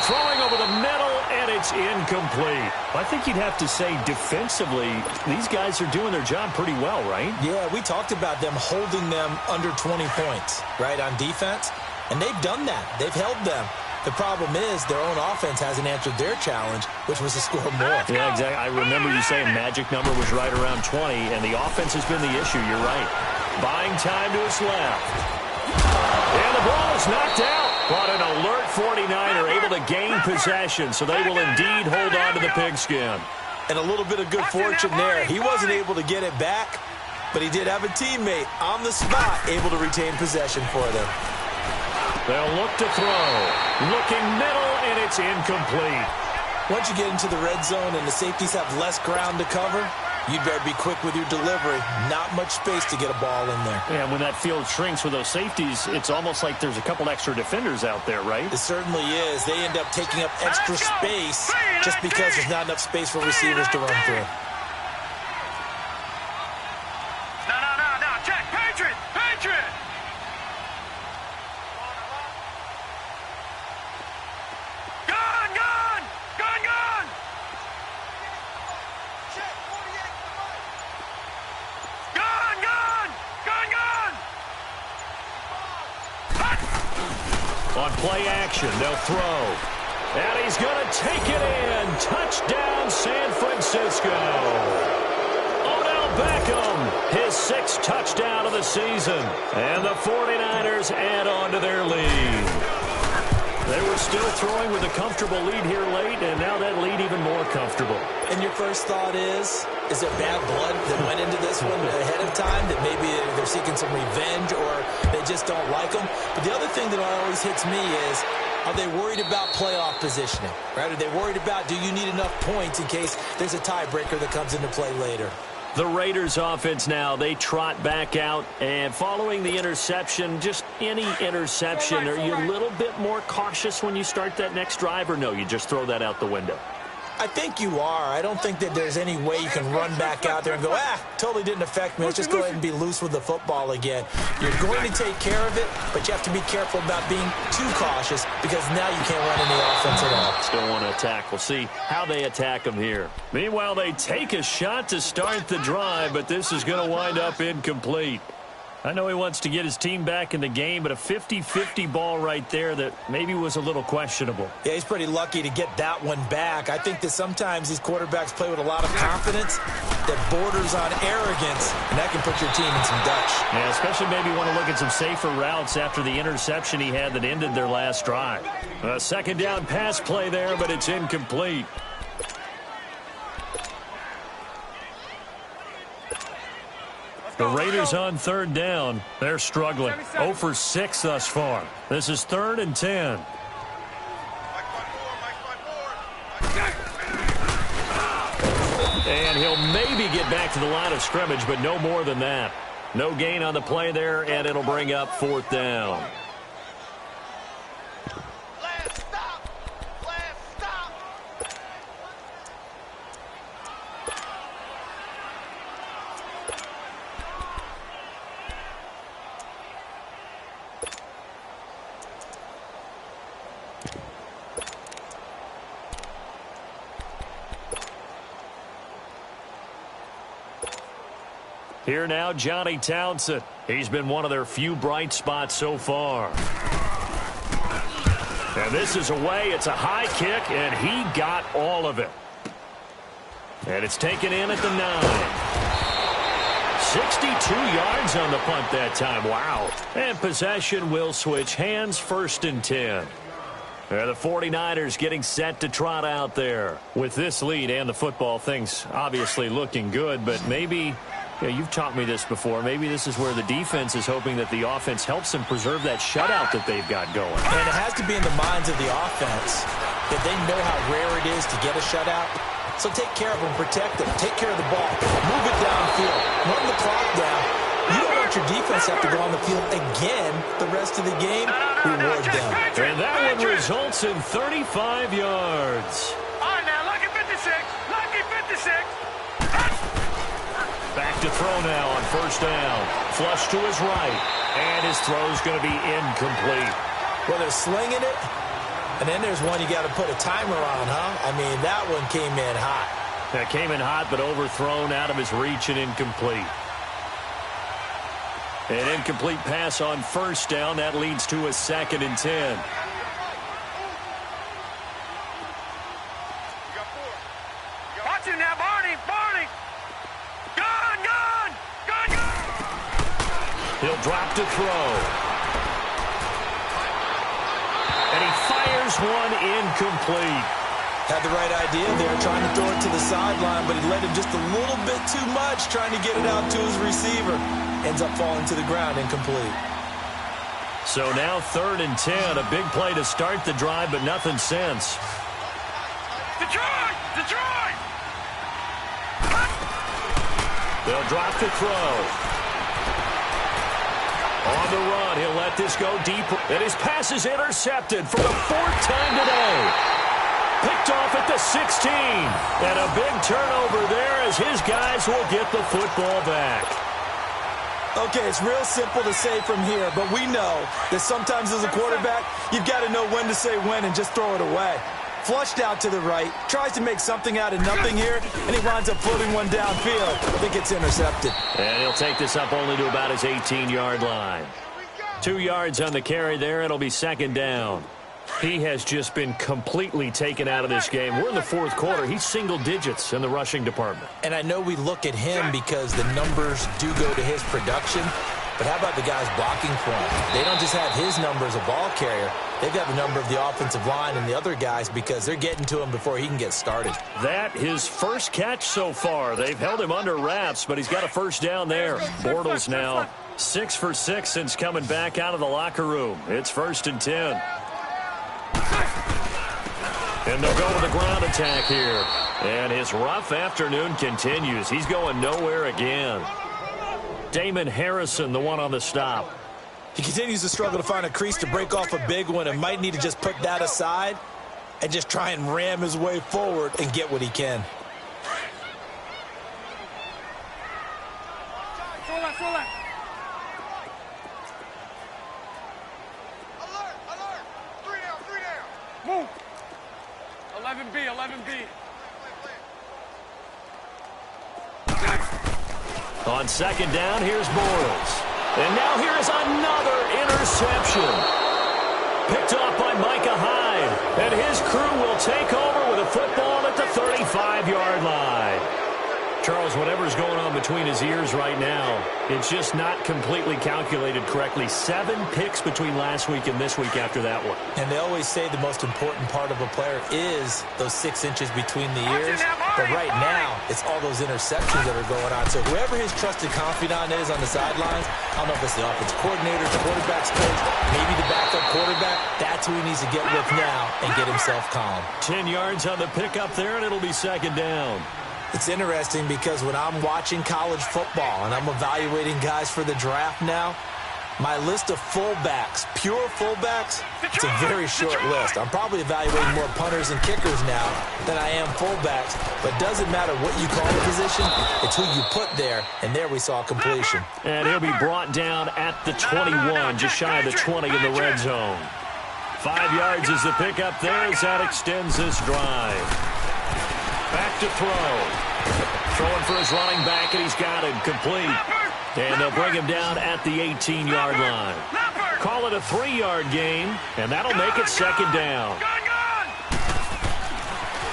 Throwing over the middle, and it's incomplete. I think you'd have to say defensively, these guys are doing their job pretty well, right? Yeah, we talked about them holding them under 20 points, right, on defense. And they've done that. They've held them. The problem is their own offense hasn't answered their challenge, which was to score more. Yeah, exactly. I remember you saying magic number was right around 20, and the offense has been the issue. You're right. Buying time to his left. And the ball is knocked out. But an alert 49er able to gain possession, so they will indeed hold on to the pigskin. And a little bit of good fortune there. He wasn't able to get it back, but he did have a teammate on the spot able to retain possession for them. They'll look to throw. Looking middle, and it's incomplete. Once you get into the red zone and the safeties have less ground to cover, you'd better be quick with your delivery. Not much space to get a ball in there. Yeah, when that field shrinks with those safeties, it's almost like there's a couple extra defenders out there, right? It certainly is. They end up taking up extra space just because there's not enough space for receivers to run through. No. Check. Patriot. Gun. On play action, they'll throw. And he's going to take it in. Touchdown, San Francisco. Odell Beckham, his 6th touchdown of the season. And the 49ers add on to their lead. They were still throwing with a comfortable lead here late, and now that lead even more comfortable. And your first thought is there bad blood that went into this one ahead of time, that maybe they're seeking some revenge or they just don't like them? But the other thing that always hits me is, are they worried about playoff positioning? Right? Are they worried about, do you need enough points in case there's a tiebreaker that comes into play later? The Raiders offense now, they trot back out, and following the interception, just any interception, are you a little bit more cautious when you start that next drive, or no, you just throw that out the window? I think you are. I don't think that there's any way you can run back out there and go, totally didn't affect me. Let's just go ahead and be loose with the football again. You're going to take care of it, but you have to be careful about being too cautious because now you can't run any offense at all. Still want to attack. We'll see how they attack them here. Meanwhile, they take a shot to start the drive, but this is going to wind up incomplete. I know he wants to get his team back in the game, but a 50-50 ball right there that maybe was a little questionable. Yeah, he's pretty lucky to get that one back. I think that sometimes these quarterbacks play with a lot of confidence that borders on arrogance, and that can put your team in some Dutch. Yeah, especially maybe want to look at some safer routes after the interception he had that ended their last drive. A second down pass play there, but it's incomplete. The Raiders on third down. They're struggling. 0 for 6 thus far. This is 3rd and 10. And he'll maybe get back to the line of scrimmage, but no more than that. No gain on the play there, and it'll bring up 4th down. Here now, Johnny Townsend. He's been one of their few bright spots so far. And this is away. It's a high kick, and he got all of it. And it's taken in at the 9. 62 yards on the punt that time. Wow. And possession will switch hands, 1st and 10. The 49ers getting set to trot out there. With this lead and the football, things obviously looking good, but maybe... Yeah, you've taught me this before. Maybe this is where the defense is hoping that the offense helps them preserve that shutout that they've got going. And it has to be in the minds of the offense that they know how rare it is to get a shutout. So take care of them, protect them, take care of the ball, move it downfield, run the clock down. You don't want your defense to have to go on the field again the rest of the game. Reward them. And that one results in 35 yards. All right, now, lucky 56. Lucky 56. Back to throw now on 1st down. Flush to his right. And his throw's going to be incomplete. Well, they're slinging it. And then there's one you got to put a timer on, huh? I mean, that one came in hot. That came in hot, but overthrown out of his reach and incomplete. An incomplete pass on 1st down. That leads to a 2nd and 10. Watch it now, Barney. Barney. Gone, gone. Gone, gone. He'll drop to throw. And he fires one incomplete. Had the right idea there, trying to throw it to the sideline, but he led him just a little bit too much, trying to get it out to his receiver. Ends up falling to the ground, incomplete. So now 3rd and 10, a big play to start the drive, but nothing since. Detroit! Detroit! They'll drop to throw. On the run, he'll let this go deep, and his pass is intercepted for the 4th time today. Picked off at the 16, and a big turnover there as his guys will get the football back. Okay, it's real simple to say from here, but we know that sometimes as a quarterback, you've got to know when to say when and just throw it away. Flushed out to the right, tries to make something out of nothing here, and he winds up floating one downfield. I think it's intercepted. And he'll take this up only to about his 18-yard line. 2 yards on the carry there. It'll be second down. He has just been completely taken out of this game. We're in the fourth quarter. He's single digits in the rushing department. And I know we look at him because the numbers do go to his production. But how about the guys blocking for him? They don't just have his number as a ball carrier. They've got the number of the offensive line and the other guys because they're getting to him before he can get started. That his first catch so far. They've held him under wraps, but he's got a first down there. Bortles now 6 for 6 since coming back out of the locker room. It's 1st and 10. And they'll go with the ground attack here. And his rough afternoon continues. He's going nowhere again. Damon Harrison, the one on the stop. He continues to struggle to find a crease to break off a big one and might need to just put that aside and just try and ram his way forward and get what he can. Alert! 3 down! Move! 11B. On second down, here's Bortles. And now here's another interception. Picked off by Micah Hyde. And his crew will take over with a football at the 35-yard line. Charles, whatever's going on between his ears right now, it's just not completely calculated correctly. 7 picks between last week and this week after that one. And they always say the most important part of a player is those 6 inches between the ears. But right now, it's all those interceptions that are going on. So whoever his trusted confidant is on the sidelines, I don't know if it's the offensive coordinator, the quarterback's coach, maybe the backup quarterback, that's who he needs to get with now and get himself calm. 10 yards on the pickup there, and it'll be second down. It's interesting because when I'm watching college football and I'm evaluating guys for the draft now, my list of fullbacks, pure fullbacks, it's a very short list. I'm probably evaluating more punters and kickers now than I am fullbacks, but it doesn't matter what you call the position, it's who you put there, and there we saw completion. And he'll be brought down at the 21, just shy of the 20 in the red zone. 5 yards is the pickup there as that extends this drive. Back to throw. Throwing for his running back, and he's got it complete. And they'll bring him down at the 18-yard line. Call it a 3-yard gain, and that'll make it second down.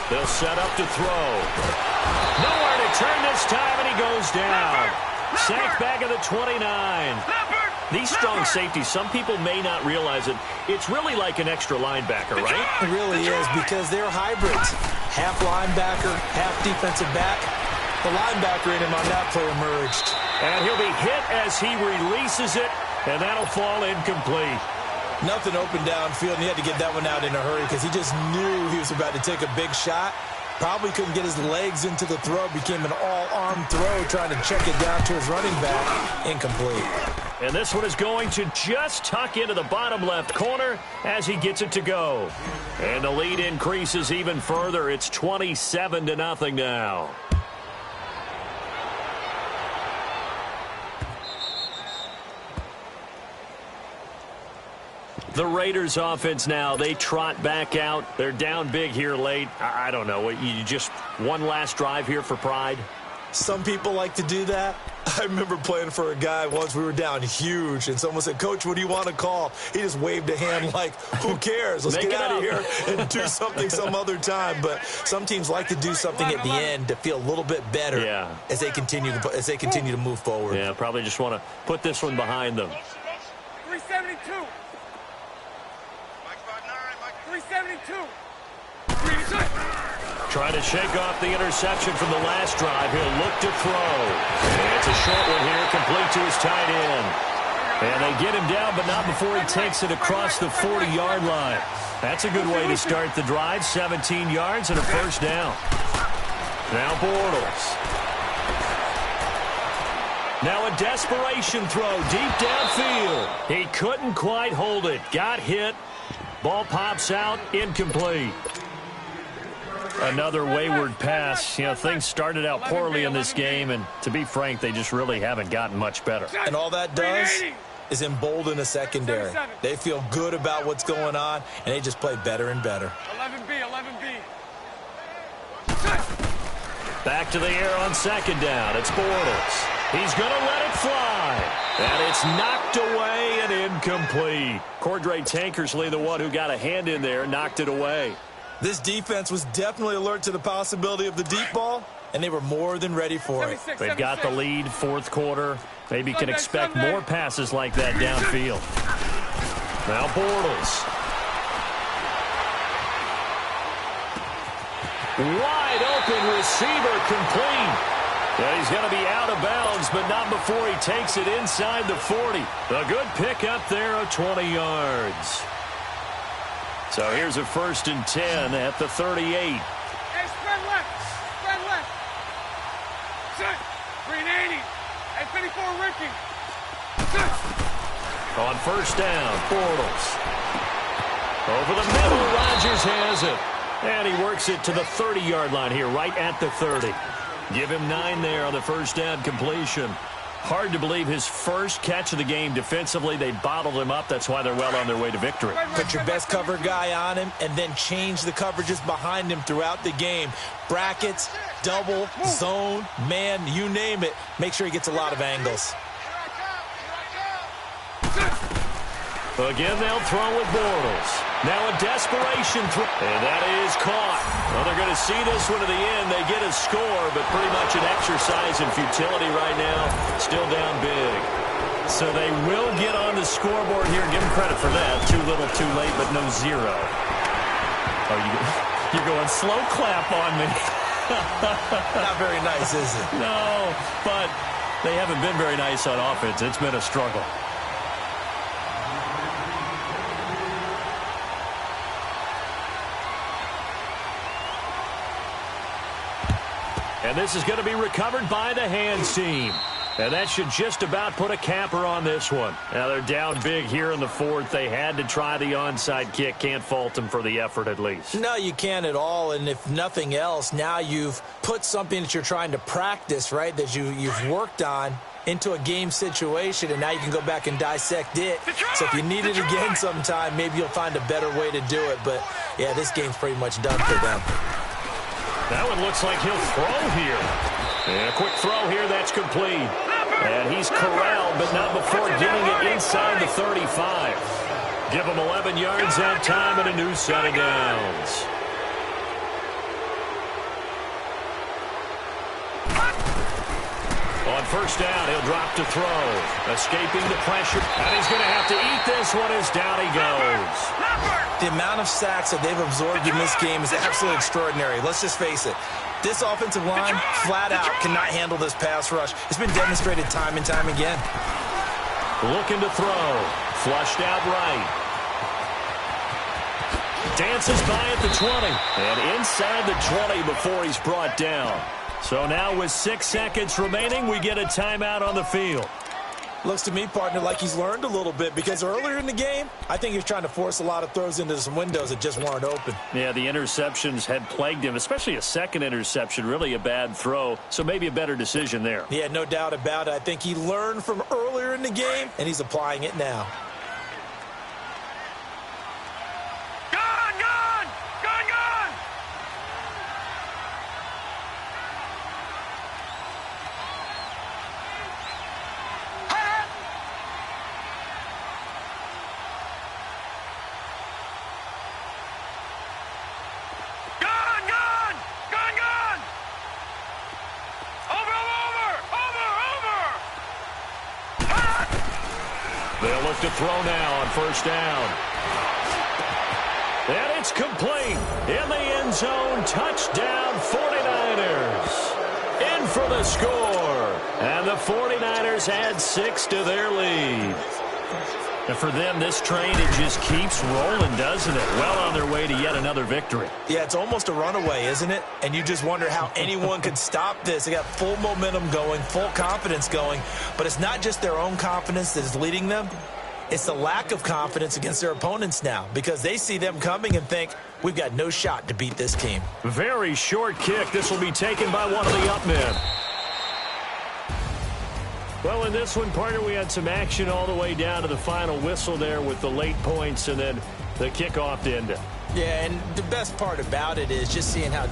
They'll set up to throw. Nowhere to turn this time, and he goes down. Sack back of the 29. These strong safeties, some people may not realize it. It's really like an extra linebacker, right? It really is because they're hybrids. Half linebacker, half defensive back. The linebacker in him on that play emerged. And he'll be hit as he releases it, and that'll fall incomplete. Nothing open downfield, and he had to get that one out in a hurry because he just knew he was about to take a big shot. Probably couldn't get his legs into the throw. Became an all-arm throw trying to check it down to his running back. Incomplete. And this one is going to just tuck into the bottom left corner as he gets it to go. And the lead increases even further. It's 27-0 now. The Raiders offense now, they trot back out. They're down big here late. I don't know. You just one last drive here for pride? Some people like to do that. I remember playing for a guy once. We were down huge, and someone said, "Coach, what do you want to call?" He just waved a hand like, who cares? Let's get out of here and do something some other time. But some teams like to do something at the end to feel a little bit better as they continue to move forward. Yeah, probably just want to put this one behind them. 372. 372. Trying to shake off the interception from the last drive. He'll look to throw. And it's a short one here, complete to his tight end. And they get him down, but not before he takes it across the 40-yard line. That's a good way to start the drive. 17 yards and a first down. Now Bortles. Now a desperation throw deep downfield. He couldn't quite hold it. Got hit. Ball pops out, incomplete. Another wayward pass. You know, things started out poorly in this game, and to be frank, they just really haven't gotten much better. And all that does is embolden a secondary. They feel good about what's going on, and they just play better and better. 11B. Back to the air on second down. It's Bortles. He's going to let it fly. And it's knocked away and incomplete. Cordray Tankersley, the one who got a hand in there, knocked it away. This defense was definitely alert to the possibility of the deep ball, and they were more than ready for it. They've got the lead, fourth quarter. Maybe can expect more passes like that downfield. Now Bortles. Wide open receiver, complete. And he's going to be out of bounds, but not before he takes it inside the 40. A good pickup there of 20 yards. So here's a 1st and 10 at the 38. Hey, spread left. Spread left. Set. 380. Hey, 54, Ricky. Set. On 1st down, Bortles. Over the middle, Rodgers has it. And he works it to the 30-yard line here, right at the 30. Give him 9 there on the 1st down completion. Hard to believe his first catch of the game defensively. They bottled him up. That's why they're well on their way to victory. Put your best cover guy on him and then change the coverages behind him throughout the game. Brackets, double, zone, man, you name it. Make sure he gets a lot of angles. Again, they'll throw with Bortles. Now a desperation throw. And that is caught. Well, they're going to see this one to the end. They get a score, but pretty much an exercise in futility right now. Still down big. So they will get on the scoreboard here. Give them credit for that. Too little, too late, but no zero. Oh, you're going slow clap on me. Not very nice, is it? No, but they haven't been very nice on offense. It's been a struggle. And this is going to be recovered by the hands team. And that should just about put a capper on this one. Now they're down big here in the 4th. They had to try the onside kick. Can't fault them for the effort at least. No, you can't at all. And if nothing else, now you've put something that you're trying to practice, right, that you've worked on into a game situation, and now you can go back and dissect it. So if you need it again sometime, maybe you'll find a better way to do it. But, yeah, this game's pretty much done for them. That one looks like he'll throw here. And a quick throw here, that's complete. And he's corralled, but not before getting it inside the 35. Give him 11 yards that time and a new set of downs. On 1st down, he'll drop to throw. Escaping the pressure. And he's going to have to eat this one as down he goes. The amount of sacks that they've absorbed in this game is absolutely extraordinary. Let's just face it. This offensive line, flat out, cannot handle this pass rush. It's been demonstrated time and time again. Looking to throw. Flushed out right. Dances by at the 20. And inside the 20 before he's brought down. So now with 6 seconds remaining, we get a timeout on the field. Looks to me, partner, like he's learned a little bit, because earlier in the game, I think he was trying to force a lot of throws into some windows that just weren't open. Yeah, the interceptions had plagued him, especially a second interception, really a bad throw, so maybe a better decision there. Yeah, no doubt about it. I think he learned from earlier in the game, and he's applying it now. They'll look to throw now on 1st down. And it's complete. In the end zone, touchdown 49ers. In for the score. And the 49ers add 6 to their lead. And for them, this train, it just keeps rolling, doesn't it? Well on their way to yet another victory. Yeah, it's almost a runaway, isn't it? And you just wonder how anyone could stop this. They got full momentum going, full confidence going. But it's not just their own confidence that is leading them. It's the lack of confidence against their opponents now, because they see them coming and think, we've got no shot to beat this team. Very short kick. This will be taken by one of the up men. Well, in this one, partner, we had some action all the way down to the final whistle there with the late points and then the kickoff to end it. Yeah, and the best part about it is just seeing how